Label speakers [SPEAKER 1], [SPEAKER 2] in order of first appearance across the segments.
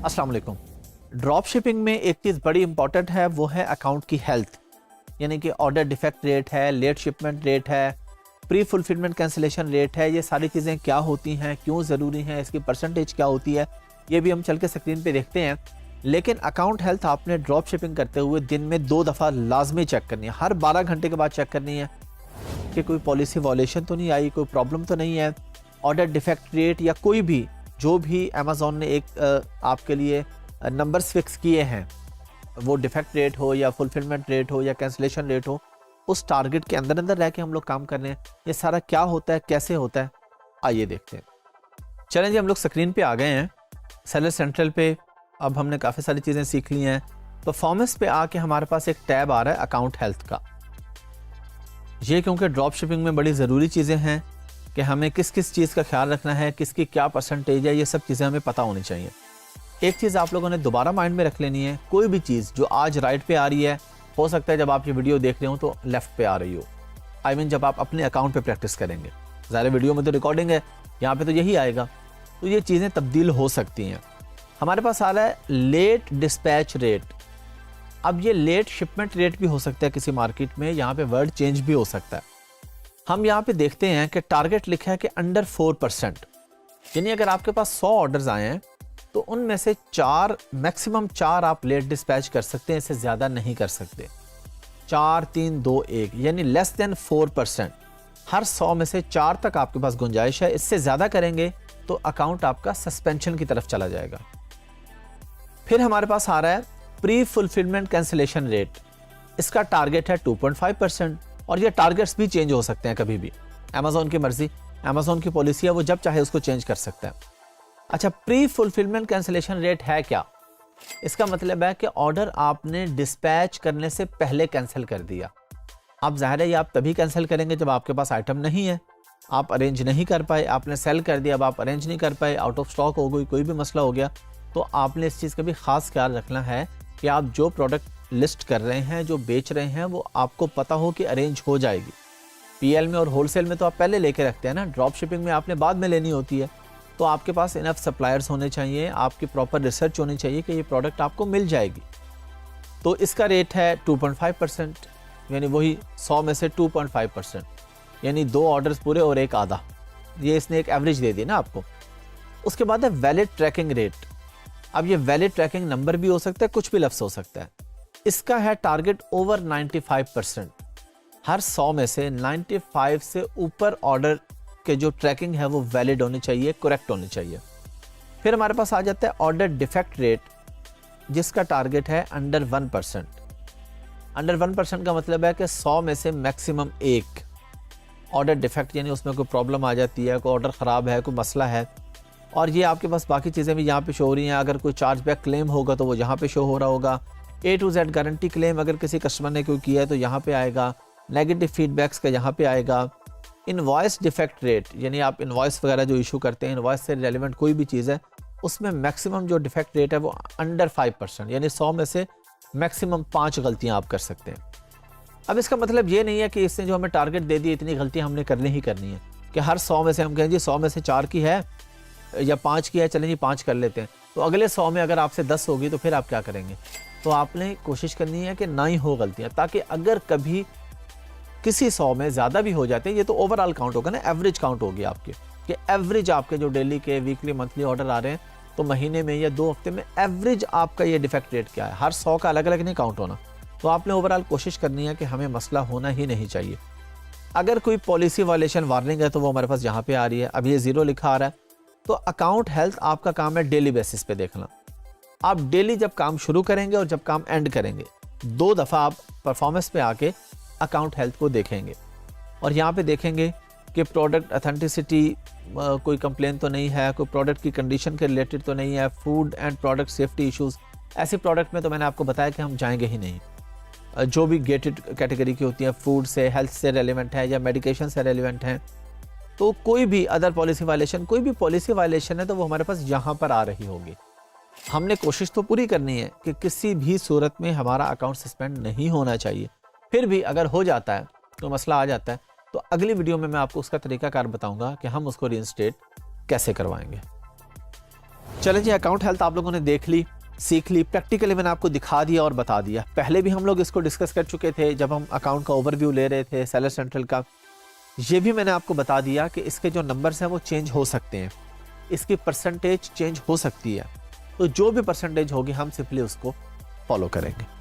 [SPEAKER 1] अस्सलाम वालेकुम। Drop shipping में एक चीज़ बड़ी इंपॉर्टेंट है, वो है अकाउंट की हेल्थ, यानी कि ऑर्डर डिफेक्ट रेट है, लेट शिपमेंट रेट है, प्री फुलफिलमेंट कैंसिलेशन रेट है। ये सारी चीज़ें क्या होती हैं, क्यों ज़रूरी हैं, इसकी परसेंटेज क्या होती है, ये भी हम चल के स्क्रीन पे देखते हैं। लेकिन अकाउंट हेल्थ आपने ड्रॉप शिपिंग करते हुए दिन में 2 दफ़ा लाजमी चेक करनी है, हर 12 घंटे के बाद चेक करनी है कि कोई पॉलिसी वॉलेशन तो नहीं आई, कोई प्रॉब्लम तो नहीं है। ऑर्डर डिफेक्ट रेट या कोई भी जो भी अमेज़ॉन ने एक आपके लिए नंबर्स फिक्स किए हैं, वो डिफेक्ट रेट हो या फुलफिलमेंट रेट हो या कैंसिलेशन रेट हो, उस टारगेट के अंदर अंदर रह के हम लोग काम कर रहे हैं। ये सारा क्या होता है, कैसे होता है, आइए देखते हैं। चलें जी, हम लोग स्क्रीन पे आ गए हैं सेलर सेंट्रल पे। अब हमने काफ़ी सारी चीज़ें सीख ली हैं। परफॉर्मेंस पे आके हमारे पास एक टैब आ रहा है अकाउंट हेल्थ का। ये क्योंकि ड्रॉप शिपिंग में बड़ी ज़रूरी चीज़ें हैं कि हमें किस किस चीज़ का ख्याल रखना है, किसकी क्या परसेंटेज है, ये सब चीज़ें हमें पता होनी चाहिए। एक चीज़ आप लोगों ने दोबारा माइंड में रख लेनी है, कोई भी चीज़ जो आज राइट पे आ रही है, हो सकता है जब आप ये वीडियो देख रहे हो तो लेफ्ट पे आ रही हो। आई मीन जब आप अपने अकाउंट पे प्रैक्टिस करेंगे, ज़ाहिर वीडियो में तो रिकॉर्डिंग है, यहाँ पे तो यही आएगा, तो ये चीज़ें तब्दील हो सकती हैं। हमारे पास आ रहा है लेट डिस्पैच रेट। अब ये लेट शिपमेंट रेट भी हो सकता है किसी मार्केट में, यहाँ पे वर्ड चेंज भी हो सकता है। हम यहाँ पे देखते हैं कि टारगेट लिखा है कि अंडर 4%, यानी अगर आपके पास 100 ऑर्डर्स आए हैं तो उनमें से 4, मैक्सिमम 4 आप लेट डिस्पैच कर सकते हैं, इससे ज़्यादा नहीं कर सकते। 4, 3, 2, 1 यानी लेस देन 4%। हर 100 में से 4 तक आपके पास गुंजाइश है, इससे ज़्यादा करेंगे तो अकाउंट आपका सस्पेंशन की तरफ चला जाएगा। फिर हमारे पास आ रहा है प्री फुलफिलमेंट कैंसिलेशन रेट। इसका टारगेट है 2.5% और ये टारगेट्स भी चेंज हो सकते हैं कभी भी, अमेज़ॉन की मर्जी, अमेज़ॉन की पॉलिसी है, वो जब चाहे उसको चेंज कर सकता है। अच्छा, प्री फुलफिलमेंट कैंसिलेशन रेट है क्या? इसका मतलब है कि ऑर्डर आपने डिस्पैच करने से पहले कैंसिल कर दिया। अब जाहिर है ये आप तभी कैंसिल करेंगे जब आपके पास आइटम नहीं है, आप अरेंज नहीं कर पाए, आपने सेल कर दिया, अब आप अरेंज नहीं कर पाए, आउट ऑफ स्टॉक हो गई, कोई भी मसला हो गया, तो आपने इस चीज़ का भी ख़ास ख्याल रखना है कि आप जो प्रोडक्ट लिस्ट कर रहे हैं, जो बेच रहे हैं, वो आपको पता हो कि अरेंज हो जाएगी। पीएल में और होलसेल में तो आप पहले लेके रखते हैं ना, ड्रॉप शिपिंग में आपने बाद में लेनी होती है, तो आपके पास इनफ सप्लायर्स होने चाहिए, आपकी प्रॉपर रिसर्च होनी चाहिए कि ये प्रोडक्ट आपको मिल जाएगी। तो इसका रेट है 2.5%, यानी वही 100 में से 2.5%, यानी 2 ऑर्डर्स पूरे और 1 आधा। ये इसने एक एवरेज दे दी ना आपको। उसके बाद है वैलिड ट्रैकिंग रेट। अब ये वैलिड ट्रैकिंग नंबर भी हो सकता है, कुछ भी लफ्ज़ हो सकता है। इसका है टारगेट ओवर 95%। हर 100 में से 95 से ऊपर ऑर्डर के जो ट्रैकिंग है वो वैलिड होनी चाहिए, करेक्ट होनी चाहिए। फिर हमारे पास आ जाता है ऑर्डर डिफेक्ट रेट, जिसका टारगेट है अंडर 1%। अंडर 1% का मतलब है कि 100 में से मैक्सिमम 1 ऑर्डर डिफेक्ट, यानी उसमें कोई प्रॉब्लम आ जाती है, कोई ऑर्डर ख़राब है, कोई मसला है, और ये आपके पास बाकी चीज़ें भी यहाँ पे शो हो रही हैं। अगर कोई चार्जबैक क्लेम होगा तो वो यहाँ पे शो हो रहा होगा। A to Z guarantee claim अगर किसी कस्टमर ने कोई किया है तो यहाँ पे आएगा। नेगेटिव फीडबैक्स का यहाँ पे आएगा। इनवॉइस डिफेक्ट रेट, यानी आप इनवॉइस वगैरह जो इशू करते हैं, इनवॉइस से रेलिवेंट कोई भी चीज़ है, उसमें मैक्सिमम जो डिफेक्ट रेट है वो अंडर 5%, यानी 100 में से मैक्सिमम 5 गलतियाँ आप कर सकते हैं। अब इसका मतलब ये नहीं है कि इसने जो हमें टारगेट दे दी इतनी गलतियाँ हमने करनी ही करनी है, कि हर 100 में से हम कहें जी 100 में से 4 की है या 5 की है, चलें जी 5 कर लेते हैं, तो अगले 100 में अगर आपसे 10 होगी तो फिर आप क्या करेंगे? तो आपने कोशिश करनी है कि ना ही हो गलतियाँ, ताकि अगर कभी किसी 100 में ज़्यादा भी हो जाते हैं, ये तो ओवरऑल काउंट होगा ना, एवरेज काउंट होगी आपके, कि एवरेज आपके जो डेली के, वीकली, मंथली ऑर्डर आ रहे हैं, तो महीने में या 2 हफ्ते में एवरेज आपका ये डिफेक्ट रेट क्या है, हर 100 का अलग अलग नहीं काउंट होना। तो आपने ओवरऑल कोशिश करनी है कि हमें मसला होना ही नहीं चाहिए। अगर कोई पॉलिसी वायलेशन वार्निंग है तो वो हमारे पास यहाँ पे आ रही है, अब ये 0 लिखा आ रहा है। तो अकाउंट हेल्थ आपका काम है डेली बेसिस पे देखना। आप डेली जब काम शुरू करेंगे और जब काम एंड करेंगे, 2 दफ़ा आप परफॉर्मेंस पे आके अकाउंट हेल्थ को देखेंगे और यहाँ पे देखेंगे कि प्रोडक्ट ऑथेंटिसिटी, कोई कंप्लेन तो नहीं है, कोई प्रोडक्ट की कंडीशन के रिलेटेड तो नहीं है, food and product safety issues, ऐसे प्रोडक्ट में तो मैंने आपको बताया कि हम जाएंगे ही नहीं। जो भी गेटेड कैटेगरी की होती है, फूड से, हेल्थ से रेलिवेंट है या मेडिकेशन से रेलिवेंट है, तो कोई भी अदर पॉलिसी वायलेशन, कोई भी पॉलिसी वायलेशन है तो वो हमारे पास यहाँ पर आ रही होगी। हमने कोशिश तो पूरी करनी है कि किसी भी सूरत में हमारा अकाउंट सस्पेंड नहीं होना चाहिए। फिर भी अगर हो जाता है, तो मसला आ जाता है, तो अगली वीडियो में मैं आपको उसका तरीकाकार बताऊंगा कि हम उसको रीइंस्टेट कैसे करवाएंगे। चलें जी, अकाउंट हेल्थ आप लोगों ने देख ली, सीख ली, प्रैक्टिकली मैंने आपको दिखा दिया और बता दिया। पहले भी हम लोग इसको डिस्कस कर चुके थे जब हम अकाउंट का ओवरव्यू ले रहे थे सेलर सेंट्रल का। ये भी मैंने आपको बता दिया कि इसके जो नंबर्स हैं वो चेंज हो सकते हैं, इसकी परसेंटेज चेंज हो सकती है। तो जो भी परसेंटेज होगी हम सिंपली उसको फॉलो करेंगे।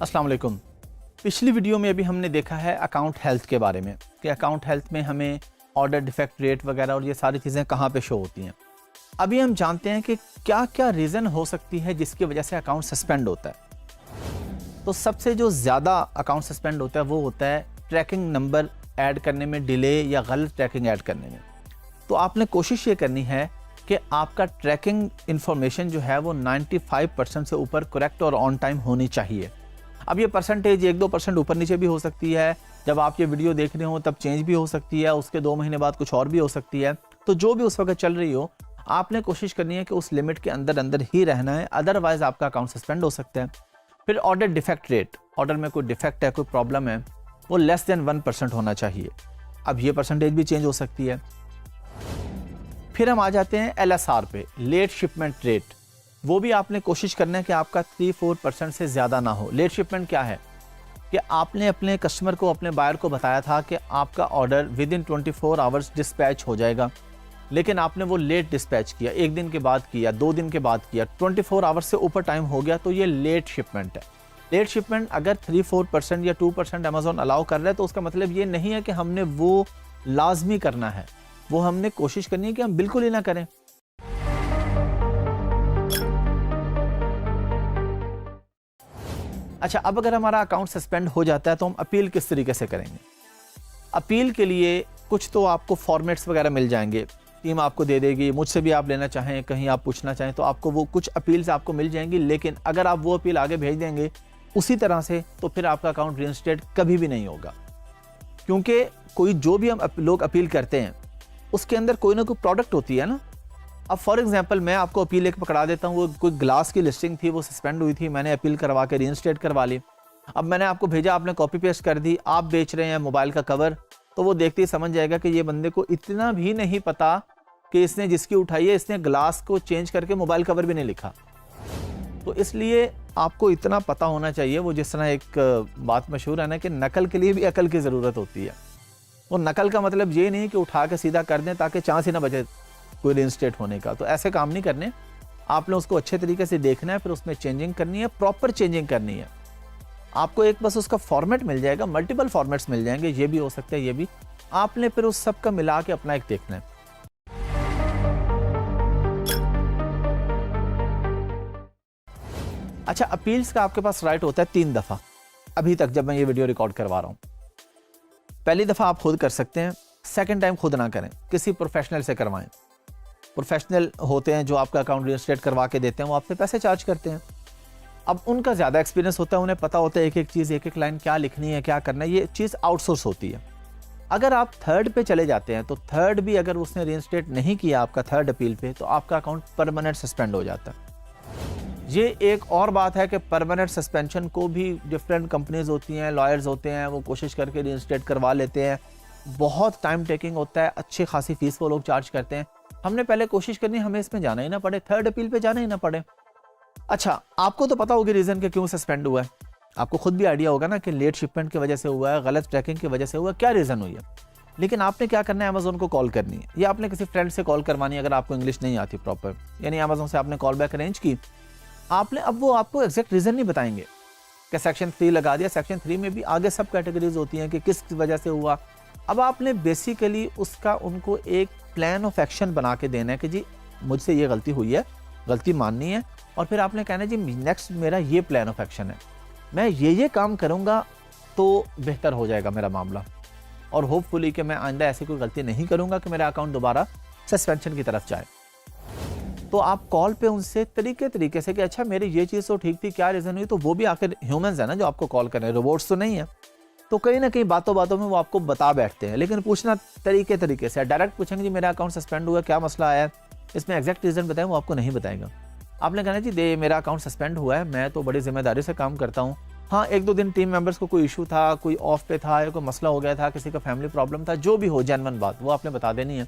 [SPEAKER 1] अस्सलाम वालेकुम। पिछली वीडियो में अभी हमने देखा है अकाउंट हेल्थ के बारे में कि अकाउंट हेल्थ में हमें ऑर्डर डिफेक्ट रेट वगैरह और ये सारी चीज़ें कहाँ पे शो होती हैं। अभी हम जानते हैं कि क्या क्या रीज़न हो सकती है जिसकी वजह से अकाउंट सस्पेंड होता है। तो सबसे जो ज़्यादा अकाउंट सस्पेंड होता है वो होता है ट्रैकिंग नंबर ऐड करने में डिले या गलत ट्रैकिंग ऐड करने में। तो आपने कोशिश ये करनी है कि आपका ट्रैकिंग इन्फॉर्मेशन जो है वो 95% से ऊपर करेक्ट और ऑन टाइम होनी चाहिए। अब ये परसेंटेज 1-2% ऊपर नीचे भी हो सकती है, जब आप ये वीडियो देख रहे हो तब चेंज भी हो सकती है, उसके 2 महीने बाद कुछ और भी हो सकती है। तो जो भी उस वक्त चल रही हो आपने कोशिश करनी है कि उस लिमिट के अंदर अंदर ही रहना है, अदरवाइज आपका अकाउंट सस्पेंड हो सकता है। फिर ऑर्डर डिफेक्ट रेट, ऑर्डर में कोई डिफेक्ट है, कोई प्रॉब्लम है, वो लेस देन 1% होना चाहिए। अब ये परसेंटेज भी चेंज हो सकती है। फिर हम आ जाते हैं LSR पे, लेट शिपमेंट रेट। वो भी आपने कोशिश करना है कि आपका 3-4% से ज़्यादा ना हो। लेट शिपमेंट क्या है कि आपने अपने कस्टमर को, अपने बायर को बताया था कि आपका order with in 24 hours dispatch हो जाएगा, लेकिन आपने वो लेट डिस्पैच किया, 1 दिन के बाद किया, 2 दिन के बाद किया, 24 आवर्स से ऊपर टाइम हो गया, तो ये लेट शिपमेंट है। लेट शिपमेंट अगर 3-4% या 2% अमेज़ॉन अलाउ कर रहा है तो उसका मतलब ये नहीं है कि हमने वो लाजमी करना है, वो हमने कोशिश करनी है कि हम बिल्कुल ही ना करें। अच्छा, अब अगर हमारा अकाउंट सस्पेंड हो जाता है तो हम अपील किस तरीके से करेंगे। अपील के लिए कुछ तो आपको फॉर्मेट्स वगैरह मिल जाएंगे, टीम आपको दे देगी, मुझसे भी आप लेना चाहें, कहीं आप पूछना चाहें तो आपको वो कुछ अपील्स आपको मिल जाएंगी। लेकिन अगर आप वो अपील आगे भेज देंगे उसी तरह से तो फिर आपका अकाउंट रीइंस्टेट कभी भी नहीं होगा, क्योंकि कोई जो भी हम लोग अपील करते हैं उसके अंदर कोई ना कोई प्रोडक्ट होती है ना। अब फॉर एग्जांपल मैं आपको अपील एक पकड़ा देता हूँ, वो कोई ग्लास की लिस्टिंग थी, वो सस्पेंड हुई थी, मैंने अपील करवा के रीइंस्टेट करवा ली। अब मैंने आपको भेजा, आपने कॉपी पेस्ट कर दी, आप बेच रहे हैं मोबाइल का कवर, तो वो देखते ही समझ जाएगा कि ये बंदे को इतना भी नहीं पता कि इसने जिसकी उठाई है इसने ग्लास को चेंज करके मोबाइल कवर भी नहीं लिखा। तो इसलिए आपको इतना पता होना चाहिए, वो जिस तरह एक बात मशहूर है ना कि नकल के लिए भी अकल की ज़रूरत होती है। वो नकल का मतलब ये नहीं कि उठा के सीधा कर दें ताकि चांस ही ना बचे कोई रीइंस्टेट होने का। तो ऐसे काम नहीं करने, आपने उसको अच्छे तरीके से देखना है, फिर उसमें चेंजिंग करनी है, प्रॉपर चेंजिंग करनी है। आपको एक बस उसका फॉर्मेट मिल जाएगा, मल्टीपल फॉर्मेट्स मिल जाएंगे, ये भी हो सकता है, ये भी, आपने फिर उस सब का मिला के अपना एक देखना है। अच्छा, अपील्स का आपके पास राइट होता है 3 दफ़ा अभी तक जब मैं ये वीडियो रिकॉर्ड करवा रहा हूँ। पहली दफ़ा आप खुद कर सकते हैं, सेकंड टाइम खुद ना करें, किसी प्रोफेशनल से करवाएं। प्रोफेशनल होते हैं जो आपका अकाउंट रीइंस्टेट करवा के देते हैं, वो आपसे पैसे चार्ज करते हैं। अब उनका ज़्यादा एक्सपीरियंस होता है, उन्हें पता होता है एक एक चीज़, एक एक लाइन क्या लिखनी है, क्या करना है, ये चीज़ आउटसोर्स होती है। अगर आप थर्ड पे चले जाते हैं तो थर्ड भी अगर उसने रीइंस्टेट नहीं किया आपका थर्ड अपील पे, तो आपका अकाउंट परमानेंट सस्पेंड हो जाता है। ये एक और बात है कि परमानेंट सस्पेंशन को भी डिफरेंट कंपनीज होती हैं, लॉयर्स होते हैं, वो कोशिश करके रीइंस्टेट करवा लेते हैं। बहुत टाइम टेकिंग होता है, अच्छी खासी फीस वो लोग चार्ज करते हैं। हमने पहले कोशिश करनी हमें इसमें जाना ही ना पड़े, थर्ड अपील पे जाना ही ना पड़े। अच्छा, आपको तो पता होगी रीज़न कि क्यों सस्पेंड हुआ है, आपको खुद भी आइडिया होगा ना कि लेट शिपमेंट की वजह से हुआ है, गलत ट्रैकिंग की वजह से हुआ है, क्या रीज़न हुई है। लेकिन आपने क्या करना है, अमेज़ॉन को कॉल करनी है या आपने किसी फ्रेंड से कॉल करवानी है अगर आपको इंग्लिश नहीं आती प्रॉपर, यानी अमेज़ॉन से आपने कॉल बैक अरेंज की आपने। अब वो आपको एग्जैक्ट रीज़न नहीं बताएंगे कि सेक्शन 3 लगा दिया, सेक्शन 3 में भी आगे सब कैटेगरीज होती हैं कि किस वजह से हुआ। अब आपने बेसिकली उसका उनको एक प्लान ऑफ एक्शन बना के देना है कि जी मुझसे ये गलती हुई है, गलती माननी है, और फिर आपने कहना है जी नेक्स्ट मेरा ये प्लान ऑफ एक्शन है, मैं ये काम करूँगा तो बेहतर हो जाएगा मेरा मामला, और होपफुली कि मैं आइंदा ऐसी कोई गलती नहीं करूँगा कि मेरा अकाउंट दोबारा सस्पेंशन की तरफ जाए। तो आप कॉल पे उनसे तरीके से कि अच्छा मेरी ये चीज़ तो ठीक थी, क्या रीज़न हुई, तो वो भी आखिर ह्यूमंस है ना जो आपको कॉल कर रहे हैं, रोबोट्स तो नहीं है। तो कहीं ना कहीं बातों बातों में वो आपको बता बैठते हैं, लेकिन पूछना तरीके से, डायरेक्ट पूछेंगे जी मेरा अकाउंट सस्पेंड हुआ, क्या मसला आया, इसमें एग्जैक्ट रीज़न बताएं, वो आपको नहीं बताएगा। आपने कहना जी मेरा अकाउंट सस्पेंड हुआ है, मैं तो बड़ी जिम्मेदारी से काम करता हूँ, हाँ 1-2 दिन टीम मेंबर्स को कोई इशू था, कोई ऑफ पे था या कोई मसला हो गया था, किसी का फैमिली प्रॉब्लम था, जो भी हो जेन्युइन बात वो आपने बता देनी है।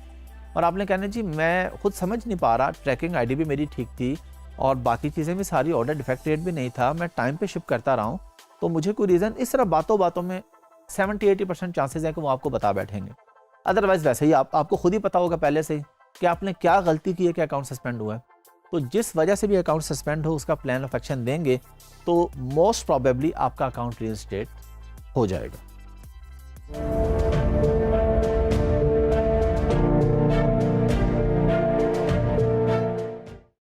[SPEAKER 1] और आपने कहना जी मैं खुद समझ नहीं पा रहा, ट्रैकिंग आईडी भी मेरी ठीक थी और बाकी चीज़ें भी सारी, ऑर्डर डिफेक्ट रेट भी नहीं था, मैं टाइम पे शिप करता रहा हूँ, तो मुझे कोई रीज़न, इस तरह बातों में 70-80% चांसेस हैं कि वो आपको बता बैठेंगे। अदरवाइज वैसे ही आपको खुद ही पता होगा पहले से ही कि आपने क्या गलती की है कि अकाउंट सस्पेंड हुआ है। तो जिस वजह से भी अकाउंट सस्पेंड हो उसका प्लान ऑफ एक्शन देंगे तो मोस्ट प्रॉबेबली आपका अकाउंट रीइंस्टेट हो जाएगा।